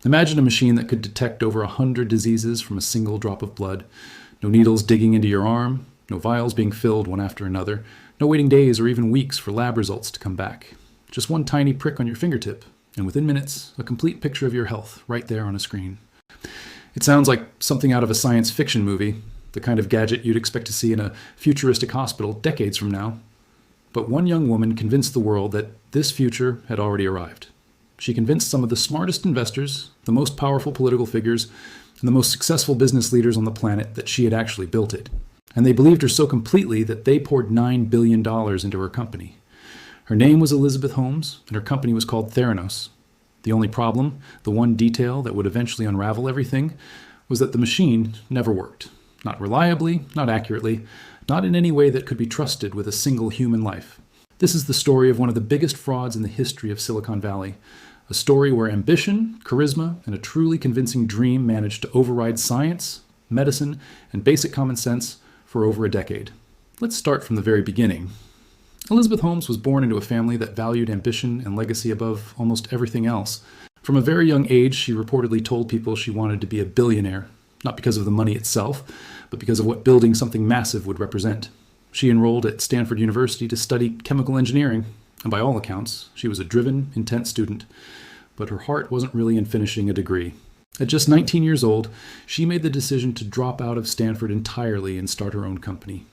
Imagine a machine that could detect over 100 diseases from a single drop of blood. No needles digging into your arm, no vials being filled one after another, no waiting days or even weeks for lab results to come back. Just one tiny prick on your fingertip, and within minutes, a complete picture of your health right there on a screen. It sounds like something out of a science fiction movie, the kind of gadget you'd expect to see in a futuristic hospital decades from now. But one young woman convinced the world that this future had already arrived. She convinced some of the smartest investors, the most powerful political figures, and the most successful business leaders on the planet that she had actually built it. And they believed her so completely that they poured $9 billion into her company. Her name was Elizabeth Holmes, and her company was called Theranos. The only problem, the one detail that would eventually unravel everything, was that the machine never worked. Not reliably, not accurately, not in any way that could be trusted with a single human life. This is the story of one of the biggest frauds in the history of Silicon Valley. A story where ambition, charisma, and a truly convincing dream managed to override science, medicine, and basic common sense for over a decade. Let's start from the very beginning. Elizabeth Holmes was born into a family that valued ambition and legacy above almost everything else. From a very young age, she reportedly told people she wanted to be a billionaire, not because of the money itself, but because of what building something massive would represent. She enrolled at Stanford University to study chemical engineering, and by all accounts, she was a driven, intense student. But her heart wasn't really in finishing a degree. At just 19 years old, she made the decision to drop out of Stanford entirely and start her own company.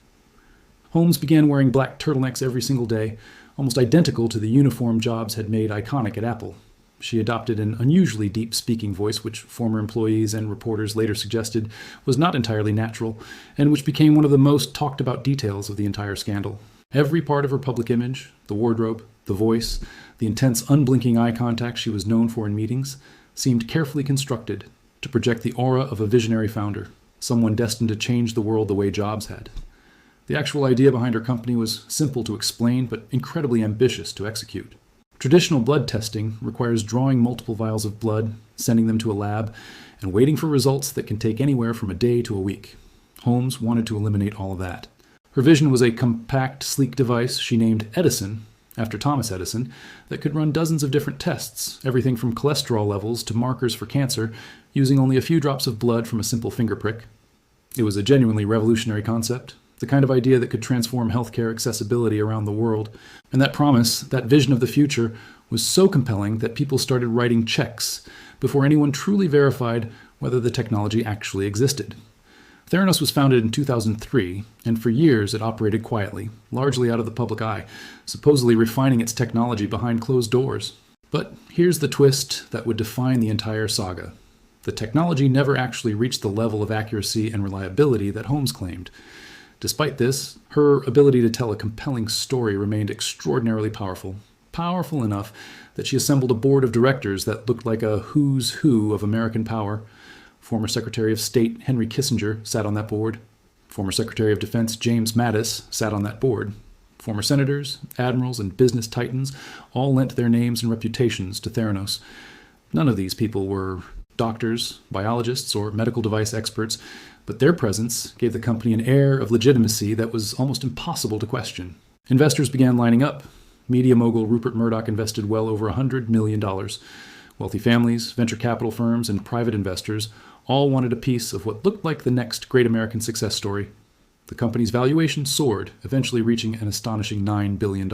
Holmes began wearing black turtlenecks every single day, almost identical to the uniform Jobs had made iconic at Apple. She adopted an unusually deep speaking voice, which former employees and reporters later suggested was not entirely natural, and which became one of the most talked about details of the entire scandal. Every part of her public image, the wardrobe, the voice, the intense unblinking eye contact she was known for in meetings, seemed carefully constructed to project the aura of a visionary founder, someone destined to change the world the way Jobs had. The actual idea behind her company was simple to explain, but incredibly ambitious to execute. Traditional blood testing requires drawing multiple vials of blood, sending them to a lab, and waiting for results that can take anywhere from a day to a week. Holmes wanted to eliminate all of that. Her vision was a compact, sleek device she named Edison, after Thomas Edison, that could run dozens of different tests, everything from cholesterol levels to markers for cancer, using only a few drops of blood from a simple finger prick. It was a genuinely revolutionary concept, the kind of idea that could transform healthcare accessibility around the world. And that promise, that vision of the future, was so compelling that people started writing checks before anyone truly verified whether the technology actually existed. Theranos was founded in 2003, and for years it operated quietly, largely out of the public eye, supposedly refining its technology behind closed doors. But here's the twist that would define the entire saga. The technology never actually reached the level of accuracy and reliability that Holmes claimed. Despite this, her ability to tell a compelling story remained extraordinarily powerful. Powerful enough that she assembled a board of directors that looked like a who's who of American power. Former Secretary of State Henry Kissinger sat on that board. Former Secretary of Defense James Mattis sat on that board. Former senators, admirals, and business titans all lent their names and reputations to Theranos. None of these people were doctors, biologists, or medical device experts, but their presence gave the company an air of legitimacy that was almost impossible to question. Investors began lining up. Media mogul Rupert Murdoch invested well over $100 million. Wealthy families, venture capital firms, and private investors all wanted a piece of what looked like the next great American success story. The company's valuation soared, eventually reaching an astonishing $9 billion.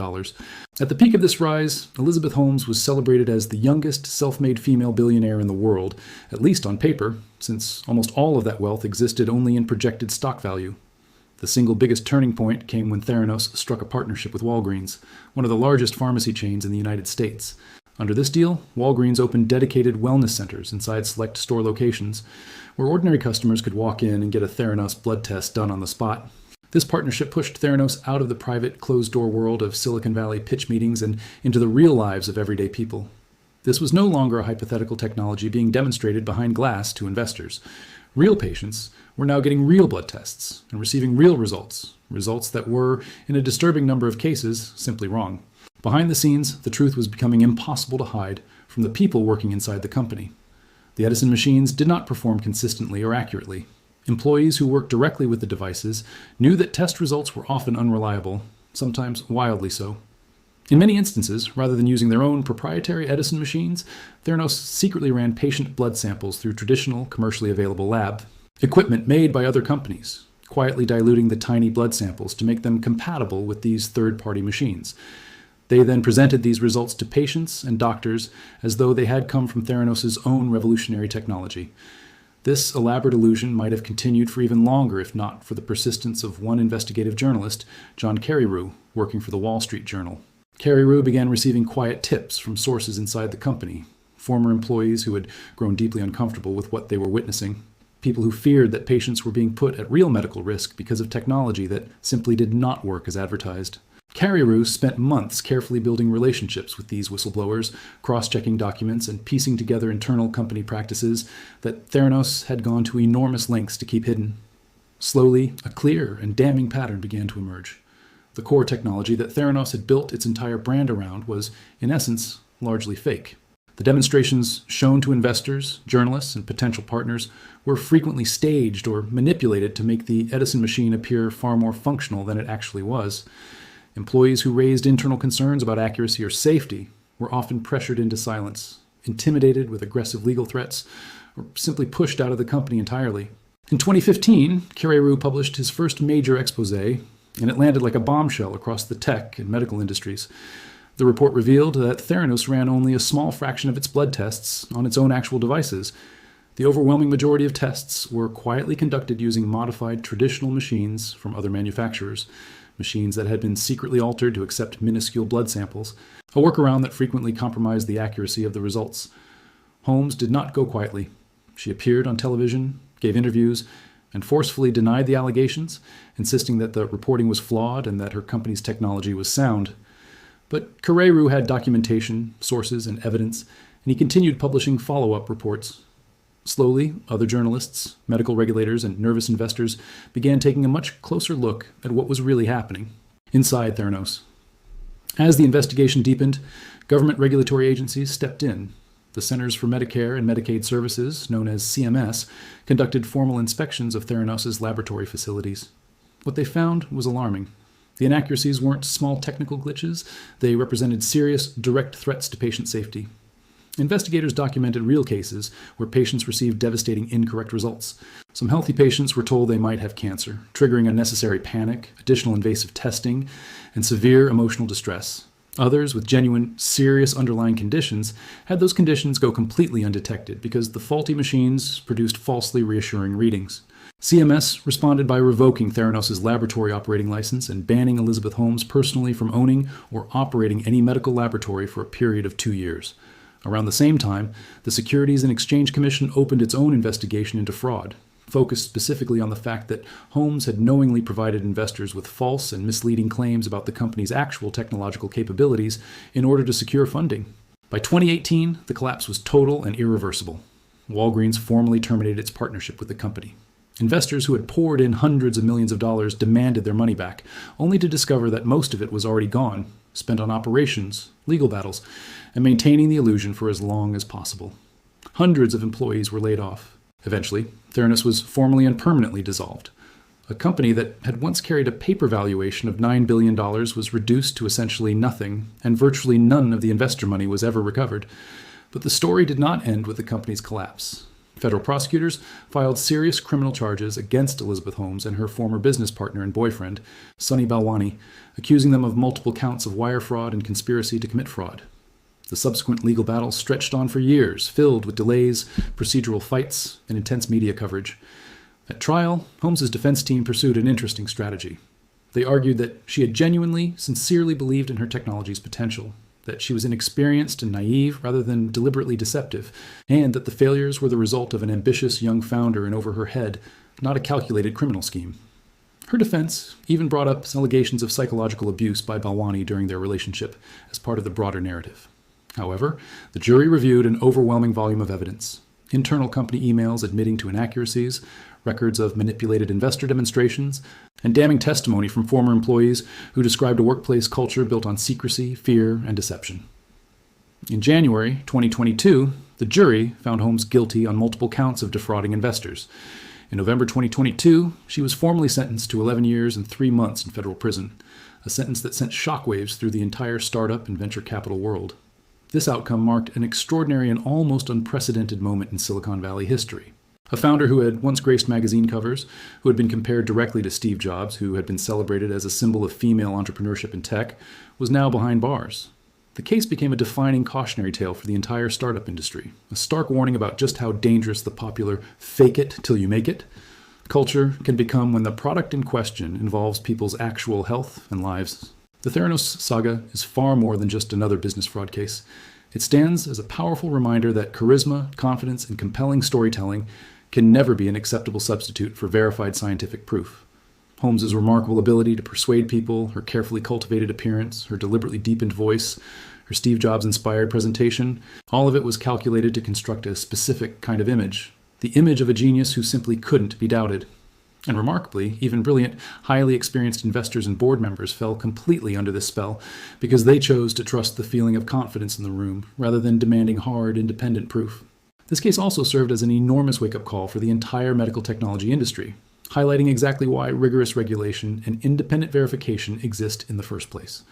At the peak of this rise, Elizabeth Holmes was celebrated as the youngest self-made female billionaire in the world, at least on paper, since almost all of that wealth existed only in projected stock value. The single biggest turning point came when Theranos struck a partnership with Walgreens, one of the largest pharmacy chains in the United States. Under this deal, Walgreens opened dedicated wellness centers inside select store locations, where ordinary customers could walk in and get a Theranos blood test done on the spot. This partnership pushed Theranos out of the private, closed-door world of Silicon Valley pitch meetings and into the real lives of everyday people. This was no longer a hypothetical technology being demonstrated behind glass to investors. Real patients were now getting real blood tests and receiving real results, results that were, in a disturbing number of cases, simply wrong. Behind the scenes, the truth was becoming impossible to hide from the people working inside the company. The Edison machines did not perform consistently or accurately. Employees who worked directly with the devices knew that test results were often unreliable, sometimes wildly so. In many instances, rather than using their own proprietary Edison machines, Theranos secretly ran patient blood samples through traditional, commercially available lab equipment made by other companies, quietly diluting the tiny blood samples to make them compatible with these third-party machines. They then presented these results to patients and doctors as though they had come from Theranos' own revolutionary technology. This elaborate illusion might have continued for even longer if not for the persistence of one investigative journalist, John Carreyrou, working for the Wall Street Journal. Carreyrou began receiving quiet tips from sources inside the company, former employees who had grown deeply uncomfortable with what they were witnessing, people who feared that patients were being put at real medical risk because of technology that simply did not work as advertised. Carreyrou spent months carefully building relationships with these whistleblowers, cross-checking documents, and piecing together internal company practices that Theranos had gone to enormous lengths to keep hidden. Slowly, a clear and damning pattern began to emerge. The core technology that Theranos had built its entire brand around was, in essence, largely fake. The demonstrations shown to investors, journalists, and potential partners were frequently staged or manipulated to make the Edison machine appear far more functional than it actually was. Employees who raised internal concerns about accuracy or safety were often pressured into silence, intimidated with aggressive legal threats, or simply pushed out of the company entirely. In 2015, Carreyrou published his first major exposé, and it landed like a bombshell across the tech and medical industries. The report revealed that Theranos ran only a small fraction of its blood tests on its own actual devices. The overwhelming majority of tests were quietly conducted using modified traditional machines from other manufacturers, machines that had been secretly altered to accept minuscule blood samples, a workaround that frequently compromised the accuracy of the results. Holmes did not go quietly. She appeared on television, gave interviews, and forcefully denied the allegations, insisting that the reporting was flawed and that her company's technology was sound. But Carreyrou had documentation, sources, and evidence, and he continued publishing follow-up reports. Slowly, other journalists, medical regulators, and nervous investors began taking a much closer look at what was really happening inside Theranos. As the investigation deepened, government regulatory agencies stepped in. The Centers for Medicare and Medicaid Services, known as CMS, conducted formal inspections of Theranos' laboratory facilities. What they found was alarming. The inaccuracies weren't small technical glitches. They represented serious, direct threats to patient safety. Investigators documented real cases where patients received devastating incorrect results. Some healthy patients were told they might have cancer, triggering unnecessary panic, additional invasive testing, and severe emotional distress. Others, with genuine, serious underlying conditions, had those conditions go completely undetected because the faulty machines produced falsely reassuring readings. CMS responded by revoking Theranos' laboratory operating license and banning Elizabeth Holmes personally from owning or operating any medical laboratory for a period of 2 years. Around the same time, the Securities and Exchange Commission opened its own investigation into fraud, focused specifically on the fact that Holmes had knowingly provided investors with false and misleading claims about the company's actual technological capabilities in order to secure funding. By 2018, the collapse was total and irreversible. Walgreens formally terminated its partnership with the company. Investors who had poured in hundreds of millions of dollars demanded their money back, only to discover that most of it was already gone, spent on operations, legal battles, and maintaining the illusion for as long as possible. Hundreds of employees were laid off. Eventually, Theranos was formally and permanently dissolved. A company that had once carried a paper valuation of $9 billion was reduced to essentially nothing, and virtually none of the investor money was ever recovered. But the story did not end with the company's collapse. Federal prosecutors filed serious criminal charges against Elizabeth Holmes and her former business partner and boyfriend, Sunny Balwani, accusing them of multiple counts of wire fraud and conspiracy to commit fraud. The subsequent legal battle stretched on for years, filled with delays, procedural fights, and intense media coverage. At trial, Holmes's defense team pursued an interesting strategy. They argued that she had genuinely, sincerely believed in her technology's potential, that she was inexperienced and naive rather than deliberately deceptive, and that the failures were the result of an ambitious young founder in over her head, not a calculated criminal scheme. Her defense even brought up allegations of psychological abuse by Balwani during their relationship as part of the broader narrative. However, the jury reviewed an overwhelming volume of evidence: internal company emails admitting to inaccuracies, records of manipulated investor demonstrations, and damning testimony from former employees who described a workplace culture built on secrecy, fear, and deception. In January 2022, the jury found Holmes guilty on multiple counts of defrauding investors. In November 2022, she was formally sentenced to 11 years and 3 months in federal prison. a sentence that sent shockwaves through the entire startup and venture capital world. This outcome marked an extraordinary and almost unprecedented moment in Silicon Valley history. A founder who had once graced magazine covers, who had been compared directly to Steve Jobs, who had been celebrated as a symbol of female entrepreneurship in tech, was now behind bars. The case became a defining cautionary tale for the entire startup industry, a stark warning about just how dangerous the popular "fake it till you make it" culture can become when the product in question involves people's actual health and lives. The Theranos saga is far more than just another business fraud case. It stands as a powerful reminder that charisma, confidence, and compelling storytelling can never be an acceptable substitute for verified scientific proof. Holmes's remarkable ability to persuade people, her carefully cultivated appearance, her deliberately deepened voice, her Steve Jobs-inspired presentation, all of it was calculated to construct a specific kind of image, the image of a genius who simply couldn't be doubted. And remarkably, even brilliant, highly experienced investors and board members fell completely under this spell because they chose to trust the feeling of confidence in the room rather than demanding hard, independent proof. This case also served as an enormous wake-up call for the entire medical technology industry, highlighting exactly why rigorous regulation and independent verification exist in the first place.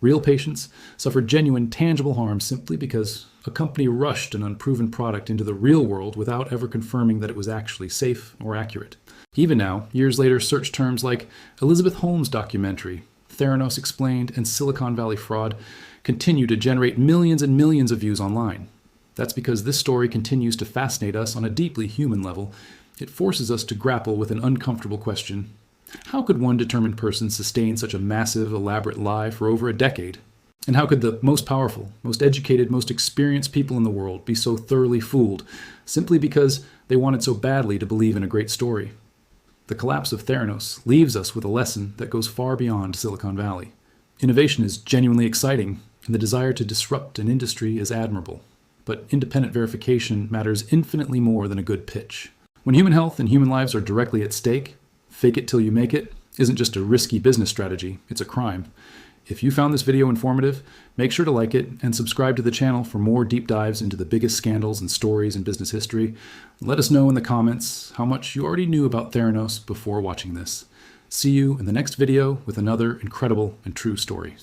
Real patients suffered genuine, tangible harm simply because a company rushed an unproven product into the real world without ever confirming that it was actually safe or accurate. Even now, years later, search terms like Elizabeth Holmes documentary, Theranos explained, and Silicon Valley fraud continue to generate millions and millions of views online. That's because this story continues to fascinate us on a deeply human level. It forces us to grapple with an uncomfortable question. How could one determined person sustain such a massive, elaborate lie for over a decade? And how could the most powerful, most educated, most experienced people in the world be so thoroughly fooled simply because they wanted so badly to believe in a great story? The collapse of Theranos leaves us with a lesson that goes far beyond Silicon Valley. Innovation is genuinely exciting, and the desire to disrupt an industry is admirable. But independent verification matters infinitely more than a good pitch. When human health and human lives are directly at stake, fake it till you make it isn't just a risky business strategy, it's a crime. If you found this video informative, make sure to like it and subscribe to the channel for more deep dives into the biggest scandals and stories in business history. Let us know in the comments how much you already knew about Theranos before watching this. See you in the next video with another incredible and true story.